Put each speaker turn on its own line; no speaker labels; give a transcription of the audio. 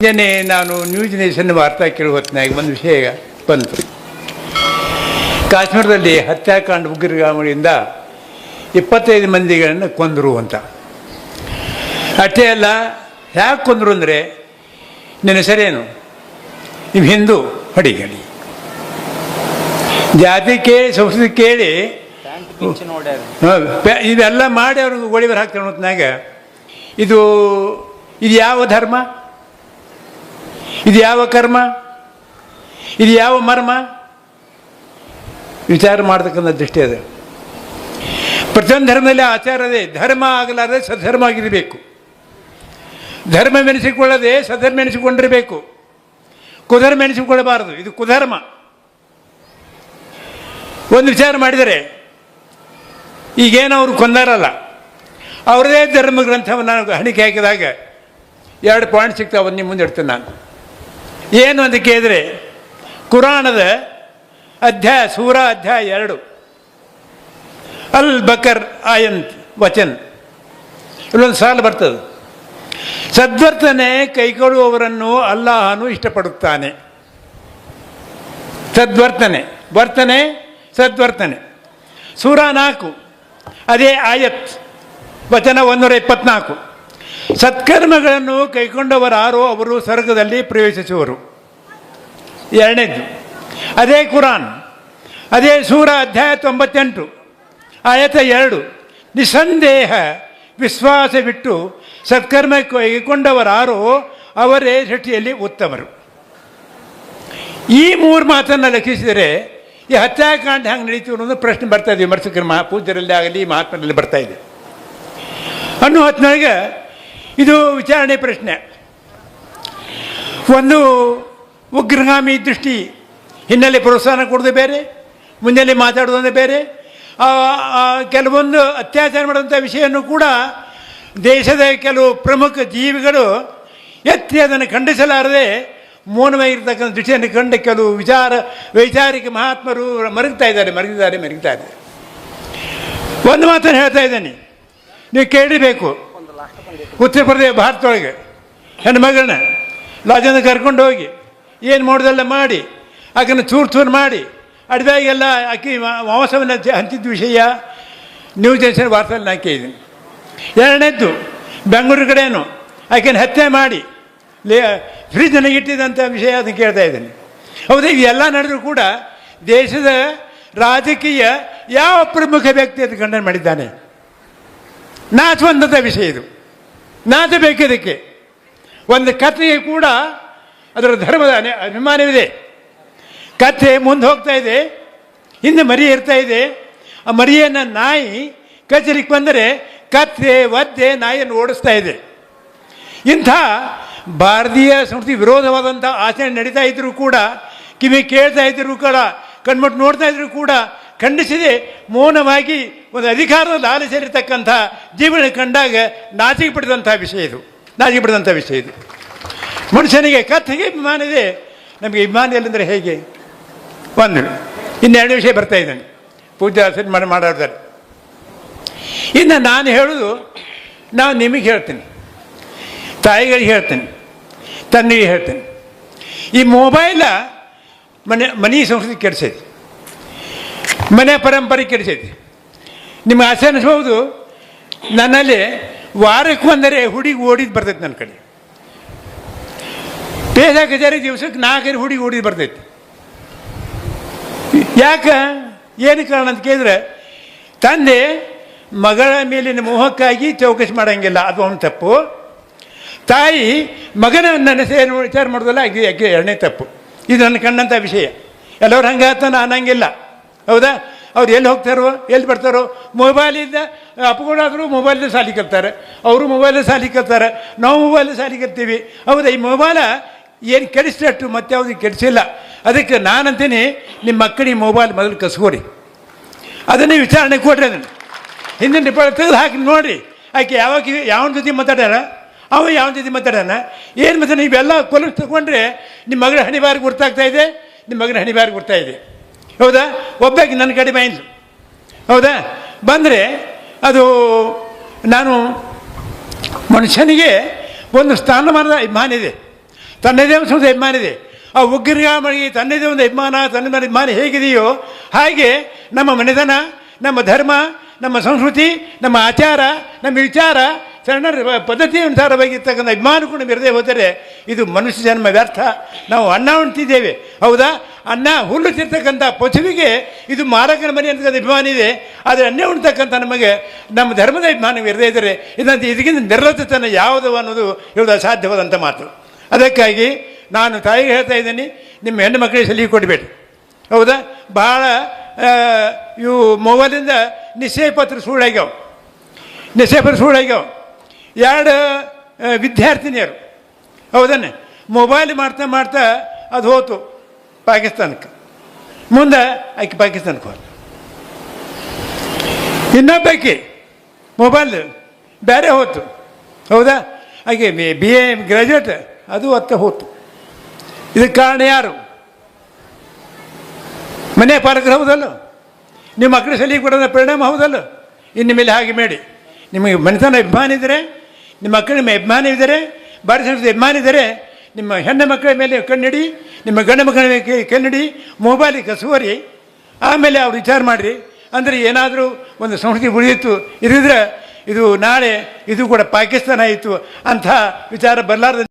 ಮುಂಜಾನೆ ನಾನು news nation ವಾರ್ತಾ ಕೇಳುವ ಹೊತ್ತಿನಾಗ ಒಂದು ವಿಷಯ ಬಂತು. ಕಾಶ್ಮೀರದಲ್ಲಿ ಹತ್ಯಾಕಾಂಡ ಉಗ್ರಗಾಮಿಗಳಿಂದ 25 ಮಂದಿಗಳನ್ನು ಕೊಂದರು ಅಂತ. ಅಷ್ಟೇ ಅಲ್ಲ, ಯಾಕೆ ಕೊಂದರು ಅಂದರೆ, ನಿನ್ನ ಹೆಸರೇನು, ನೀವು ಹಿಂದೂ, ಹೊಡಿಗಡಿ ಜಾತಿ ಕೇಳಿ ಸಂಸ್ಕೃತಿ ಕೇಳಿ ಇವೆಲ್ಲ ಮಾಡಿ ಅವ್ರಿಗೆ ಗೋಳಿಬರ್ ಹಾಕ್ತಾರೆ ಹೊತ್ತಿನಾಗ ಇದು ಯಾವ ಧರ್ಮ, ಇದು ಯಾವ ಕರ್ಮ, ಇದು ಯಾವ ಮರ್ಮ ವಿಚಾರ ಮಾಡ್ತಕ್ಕಂಥ ದೃಷ್ಟಿ ಅದ. ಪ್ರತಿಯೊಂದು ಧರ್ಮದಲ್ಲಿ ಆಚಾರ ಅದೇ, ಧರ್ಮ ಆಗಲಾರದೆ ಸದ್ಧರ್ಮ ಆಗಿರಬೇಕು, ಧರ್ಮವೆನಿಸಿಕೊಳ್ಳದೆ ಸದ್ಧರ್ಮ ಎನಿಸಿಕೊಂಡಿರಬೇಕು, ಕುಧರ್ಮ ಎನಿಸಿಕೊಳ್ಳಬಾರದು. ಇದು ಕುಧರ್ಮ. ಒಂದು ವಿಚಾರ ಮಾಡಿದರೆ, ಈಗೇನು ಅವರು ಕೊಂದಾರಲ್ಲ, ಅವರದೇ ಧರ್ಮ ಗ್ರಂಥವನ್ನು ನಾನು ಹಣಿಕೆ ಹಾಕಿದಾಗ 2 ಪಾಯಿಂಟ್ ಸಿಗ್ತಾವೆ. ಒಂದು ನಿಮ್ಮ ಮುಂದೆ ಇಡ್ತೇನೆ ನಾನು. ಏನು ಅಂತ ಕೇಳಿದರೆ, ಕುರಾನದ ಸೂರ ಅಧ್ಯಾಯ 2 ಅಲ್ ಬಕರ್ ಆಯಂತ್ ವಚನ್ ಇಲ್ಲೊಂದು ಸಾಲು ಬರ್ತದೆ. ಸದ್ವರ್ತನೆ ಕೈಗೊಳ್ಳುವವರನ್ನು ಅಲ್ಲಾಹನು ಇಷ್ಟಪಡುತ್ತಾನೆ. ಸದ್ವರ್ತನೆ, ವರ್ತನೆ, ಸದ್ವರ್ತನೆ. ಸೂರ 4 ಅದೇ ಆಯತ್ ವಚನ 124. ಸತ್ಕರ್ಮಗಳನ್ನು ಕೈಗೊಂಡವರಾರೋ ಅವರು ಸ್ವರ್ಗದಲ್ಲಿ ಪ್ರವೇಶಿಸುವರು. 2ನೇದು ಅದೇ ಕುರಾನ್, ಅದೇ ಸೂರ ಅಧ್ಯಾಯ 98 ಆಯತ 2. ನಿಸ್ಸಂದೇಹ ವಿಶ್ವಾಸವಿಟ್ಟು ಸತ್ಕರ್ಮ ಕೈಗೊಂಡವರಾರೋ ಅವರೇ ಸೃಷ್ಟಿಯಲ್ಲಿ ಉತ್ತಮರು. ಈ 3 ಮಾತನ್ನು ಲಕ್ಷಿಸಿದರೆ ಈ ಹತ್ಯಾಕಾಂಡ ಹೆಂಗೆ ನಡೀತೀವಿ ಅನ್ನೋದು ಪ್ರಶ್ನೆ ಬರ್ತಾ ಇದೆ. ವಿಮರ್ಶಕರ ಪೂಜ್ಯರಲ್ಲಿ ಆಗಲಿ ಮಹಾತ್ಮರಲ್ಲಿ ಬರ್ತಾ ಇದೆ ಅನ್ನೋ ಹೊತ್ತಿನೊಳಗೆ ಇದು ವಿಚಾರಣೆ ಪ್ರಶ್ನೆ. ಒಂದು ಉಗ್ರಗಾಮಿ ದೃಷ್ಟಿ ಹಿನ್ನೆಲೆ ಪ್ರೋತ್ಸಾಹ ಕೊಡೋದು ಬೇರೆ, ಮುಂಜಾನೆ ಮಾತಾಡೋದು ಬೇರೆ. ಕೆಲವೊಂದು ಅತ್ಯಾಚಾರ ಮಾಡುವಂಥ ವಿಷಯವನ್ನು ಕೂಡ ದೇಶದ ಕೆಲವು ಪ್ರಮುಖ ಜೀವಿಗಳು ಎತ್ತಿ ಅದನ್ನು ಖಂಡಿಸಲಾರದೆ ಮೌನವಾಗಿರ್ತಕ್ಕಂಥ ದೃಷ್ಟಿಯನ್ನು ಕಂಡ ಕೆಲವು ವೈಚಾರಿಕ ಮಹಾತ್ಮರು ಮರಗಿದ್ದಾರೆ. ಒಂದು ಮಾತನ್ನು ಹೇಳ್ತಾ ಇದ್ದೇನೆ, ನೀವು ಕೇಳಬೇಕು. ಉತ್ತರ ಪ್ರದೇಶ ಭಾರತದೊಳಗೆ ಹೆಣ್ಣು ಮಗಳನ್ನ ಲಾಜನ್ನು ಕರ್ಕೊಂಡು ಹೋಗಿ ಏನು ಮಾಡೋದೆಲ್ಲ ಮಾಡಿ ಆಕೆಯನ್ನು ಚೂರು ಮಾಡಿ ಅಡ್ದಾಗೆಲ್ಲ ಆಕೆ ಮಾಂಸವನ್ನು ಹಂಚಿದ್ದ ವಿಷಯ ನ್ಯೂಸ್ ಏಷ್ಯನ್ ವಾರ್ತೆಯಲ್ಲಿ ನಾನು ಕೇಳಿದ್ದೀನಿ. 2ನೇದ್ದು ಬೆಂಗಳೂರು ಕಡೆಯೂ ಆಕೆಯನ್ನು ಹತ್ಯೆ ಮಾಡಿ ಫ್ರಿಜ್ನಲ್ಲಿ ಇಟ್ಟಿದ್ದಂಥ ವಿಷಯ ಅದನ್ನು ಕೇಳ್ತಾ ಇದ್ದೀನಿ. ಹೌದು, ಇವೆಲ್ಲ ನಡೆದರೂ ಕೂಡ ದೇಶದ ರಾಜಕೀಯ ಯಾವ ಪ್ರಮುಖ ವ್ಯಕ್ತಿ ಅದು ಖಂಡನೆ ಮಾಡಿದ್ದಾನೆ? ನಾಚುವಂಥ ವಿಷಯ ಇದು, ನಾಚಬೇಕು. ಇದಕ್ಕೆ ಒಂದು ಕಥೆಗೆ ಕೂಡ ಅದರ ಧರ್ಮದ ಅಭಿಮಾನವಿದೆ. ಕಥೆ ಮುಂದೆ ಹೋಗ್ತಾ ಇದೆ, ಹಿಂದೆ ಮರಿ ಇರ್ತಾ ಇದೆ. ಆ ಮರಿಯನ್ನು ನಾಯಿ ಕಚಲಿಕ್ಕೆ ಬಂದರೆ ಕತ್ತೆ ಒದ್ದೆ ನಾಯಿಯನ್ನು ಓಡಿಸ್ತಾ ಇದೆ. ಇಂಥ ಭಾರತೀಯ ಸಂಸ್ಕೃತಿ ವಿರೋಧವಾದಂಥ ಆಚರಣೆ ನಡೀತಾ ಇದ್ದರೂ ಕೂಡ, ಕಿವಿ ಕೇಳ್ತಾ ಇದ್ದರೂ ಕೂಡ, ಕಣ್ಮಟ್ಟು ನೋಡ್ತಾ ಇದ್ದರೂ ಕೂಡ ಖಂಡಿಸಿದೆ ಮೌನವಾಗಿ ಒಂದು ಅಧಿಕಾರದ ಲಾಲಸೆಯಲ್ಲಿರ್ತಕ್ಕಂಥ ಜೀವನ ಕಂಡಾಗ ನಾಚಿಕೆ ಪಡೆದಂಥ ವಿಷಯ ಇದು. ಮನುಷ್ಯನಿಗೆ ಕಥೆಗೆ ಅಭಿಮಾನ ಇದೆ, ನಮಗೆ ಅಭಿಮಾನ ಇಲ್ಲಂದರೆ ಹೇಗೆ? ಒಂದು ಇನ್ನೆರಡು ವಿಷಯ ಬರ್ತಾ ಇದ್ದಾನೆ ಪೂಜಾ ಮಾಡೋದಾರೆ. ಇನ್ನು ನಾನು ಹೇಳೋದು, ನಾವು ನಿಮಗೆ ಹೇಳ್ತೀನಿ, ತಾಯಿಗಳಿಗೆ ಹೇಳ್ತೇನೆ, ತಂದೆಗೆ ಹೇಳ್ತೇನೆ. ಈ ಮೊಬೈಲ ಮನೆ ಸಂಸ್ಕೃತಿ ಕೆಡಿಸೈತಿ, ಮನೆ ಪರಂಪರೆ ಕೆಡಿಸೈತಿ. ನಿಮ್ಗೆ ಆಸೆ ಅನಿಸ್ಬೋದು, ನನ್ನಲ್ಲಿ ವಾರಕ್ಕೆ ಬಂದರೆ ಹುಡುಗಿ ಓಡಿದ್ದು ಬರ್ತೈತಿ. ನನ್ನ ಕಡೆ ಪೇದ ಕಚೇರಿ ದಿವಸಕ್ಕೆ 4 ಹುಡುಗಿ ಓಡಿದ್ದು ಬರ್ತೈತಿ. ಯಾಕೆ, ಏನು ಕಾರಣ ಅಂತ ಕೇಳಿದ್ರೆ, ತಂದೆ ಮಗಳ ಮೇಲಿನ ಮೋಹಕ್ಕಾಗಿ ಚೌಕಸಿ ಮಾಡೋಂಗಿಲ್ಲ, ಅದು ಒಂದು ತಪ್ಪು. ತಾಯಿ ಮಗನ ನೆನೆಸೇನು ವಿಚಾರ ಮಾಡೋದಲ್ಲ, ಅದು 2ನೇ ತಪ್ಪು. ಇದು ನನ್ನ ಕಂಡಂಥ ವಿಷಯ. ಎಲ್ಲರೂ ಹಂಗಾತ ನಾನು ಹಂಗಿಲ್ಲ. ಹೌದಾ? ಅವ್ರು ಎಲ್ಲಿ ಹೋಗ್ತಾರೋ ಎಲ್ಲಿ ಬರ್ತಾರೋ, ಮೊಬೈಲಿಂದ ಅಪ್ಪಗಳಾದರೂ ಮೊಬೈಲ್ದ ಸಾಲಿ ಕಲ್ತಾರೆ, ಅವರು ಮೊಬೈಲ್ ಸಾಲಿ ಕಲ್ತಾರೆ, ನಾವು ಮೊಬೈಲ್ ಸಾಲಿ ಕಲ್ತೀವಿ. ಹೌದಾ? ಈ ಮೊಬೈಲ ಏನು ಕೆಡಿಸಿದಷ್ಟು ಮತ್ತೆ ಯಾವುದು ಕೆಡಿಸಿಲ್ಲ. ಅದಕ್ಕೆ ನಾನಂತೀನಿ, ನಿಮ್ಮ ಮಕ್ಕಳಿಗೆ ಮೊಬೈಲ್ ಮೊದಲು ಕಸ್ಕೋರಿ, ಅದನ್ನೇ ವಿಚಾರಣೆ ಕೊಡ್ರಿ. ಅದನ್ನು ಹಿಂದಿನ ರಿಪೋರ್ಟ್ ತೆಗೆದು ಹಾಕಿ ನೋಡಿರಿ. ಆಕೆ ಯಾವನ ಜೊತೆ ಮಾತಾಡ್ಯಾರ, ಅವ ಯಾವನ ಜೊತೆ ಮಾತಾಡ್ಯಾನ, ಏನು ಮತ್ತೆ ನೀವೆಲ್ಲ ಕೊಲಸ್ ತಗೊಂಡ್ರೆ ನಿಮ್ಮ ಮಗಳ ಹಣಿಬಾರಿಗೆ ಗುರ್ತಾಗ್ತಾ ಇದೆ, ನಿಮ್ಮ ಮಗನ ಹಣಿಬಾರಿಗೆ ಗುರ್ತಾ ಇದೆ. ಹೌದಾ? ಒಬ್ಬಾಕಿ ನನ್ನ ಕಡೆ ಮೈಂದು. ಹೌದಾ? ಬಂದರೆ ಅದು ನಾನು ಮನುಷ್ಯನಿಗೆ ಒಂದು ಸ್ಥಾನಮಾನದ ಅಭಿಮಾನ ಇದೆ. ತನ್ನದೇ ಒಂದು ಅಭಿಮಾನ ಇದೆ. ಆ ಉಗ್ರಗಾಮಿಗೆ ತನ್ನದೇ ಒಂದು ಅಭಿಮಾನ, ತನ್ನ ಅಭಿಮಾನ ಹೇಗಿದೆಯೋ ಹಾಗೆ ನಮ್ಮ ಮನೆತನ, ನಮ್ಮ ಧರ್ಮ, ನಮ್ಮ ಸಂಸ್ಕೃತಿ, ನಮ್ಮ ಆಚಾರ, ನಮ್ಮ ವಿಚಾರ, ಶರಣರ ಪದ್ಧತಿ ಅನುಸಾರವಾಗಿರ್ತಕ್ಕಂಥ ಅಭಿಮಾನ ಕೂಡ ಮೆರೆದೇ ಹೋದರೆ ಇದು ಮನುಷ್ಯ ಜನ್ಮ ವ್ಯರ್ಥ. ನಾವು ಅನ್ನ ಉಣ್ತಿದ್ದೇವೆ, ಹೌದಾ? ಅನ್ನ ಹುಲ್ಲು ತಿರ್ತಕ್ಕಂಥ ಪಶುವಿಗೆ ಇದು ಮಾರಕನ ಮನೆ ಅಂತಕ್ಕಂಥ ಅಭಿಮಾನ ಇದೆ. ಆದರೆ ಅನ್ನ ಉಣ್ತಕ್ಕಂಥ ನಮಗೆ ನಮ್ಮ ಧರ್ಮದ ಅಭಿಮಾನ ಮೆರೆದೇ ಇದ್ದರೆ ಇದಕ್ಕಿಂತ ನಿರ್ಲಜ್ಜತನ ಯಾವುದು ಅನ್ನೋದು ಹೇಳೋದು ಅಸಾಧ್ಯವಾದಂಥ ಮಾತು. ಅದಕ್ಕಾಗಿ ನಾನು ತಾಯಿಗೆ ಹೇಳ್ತಾ ಇದ್ದೀನಿ, ನಿಮ್ಮ ಹೆಣ್ಣು ಮಕ್ಕಳಿಗೆ ಸಲಿಗೆ ಕೊಡಬೇಡಿ, ಹೌದಾ? ಭಾಳ ಇವು ಮೊಬೈಲಿಂದ ನಿಶ್ಚಯ ಪತ್ರ ಸುಳ್ಳಾಗ್ಯಾವ. ನಿಶ್ಚಯ ಪತ್ರ ಸುಳ್ಳಾಗ್ಯಾವ. 2 ವಿದ್ಯಾರ್ಥಿನಿಯರು, ಹೌದನ್ನೇ, ಮೊಬೈಲ್ ಮಾಡ್ತಾ ಮಾಡ್ತಾ ಅದು ಹೋತು ಪಾಕಿಸ್ತಾನಕ್ಕೆ. ಮುಂದೆ ಆಕೆ ಪಾಕಿಸ್ತಾನಕ್ಕೆ ಹೋದ. ಇನ್ನೊಬ್ಬಾಕಿ ಮೊಬೈಲ್ ಬೇರೆ ಹೋತು, ಹೌದಾ? ಆಕೆ BA ಗ್ರ್ಯಾಜುಯೇಟ್, ಅದು ಅತ್ತ ಹೋತು. ಇದಕ್ಕೆ ಕಾರಣ ಯಾರು? ಮನೆ ಪಾಲಕರು, ಹೌದಲ್ಲ? ನಿಮ್ಮ ಮಕ್ಕಳು ಸಲಿಗೆ ಕೊಡೋದ ಪರಿಣಾಮ, ಹೌದಲ್ಲ? ಇನ್ನು ಮೇಲೆ ಹಾಗೆ ಮಾಡಿ. ನಿಮಗೆ ಮನೆತನ ಅಭಿಮಾನ ಇದ್ದರೆ, ನಿಮ್ಮ ಮಕ್ಕಳ ಮೇಲೆ ಅಭಿಮಾನ ಇದ್ದರೆ, ಭಾರತ ಸಂಸ್ಕೃತಿ ಅಭಿಮಾನ ಇದ್ದರೆ, ನಿಮ್ಮ ಹೆಣ್ಣು ಮಕ್ಕಳ ಮೇಲೆ ಕಣ್ಣಿಡಿ, ನಿಮ್ಮ ಗಂಡು ಮಕ್ಕಳ ಮೇಲೆ ಕಣ್ಣಿಡಿ, ಮೊಬೈಲಿಗೆ ಕಸುವರಿ, ಆಮೇಲೆ ಅವ್ರು ವಿಚಾರ ಮಾಡಿರಿ. ಅಂದರೆ ಏನಾದರೂ ಒಂದು ಸಂಸ್ಕೃತಿ ಉಳಿಯಿತು ಇರಿದ್ರೆ ಇದು ನಾಳೆ ಇದು ಕೂಡ ಪಾಕಿಸ್ತಾನ ಆಯಿತು ಅಂಥ ವಿಚಾರ ಬರಲಾರ್ದು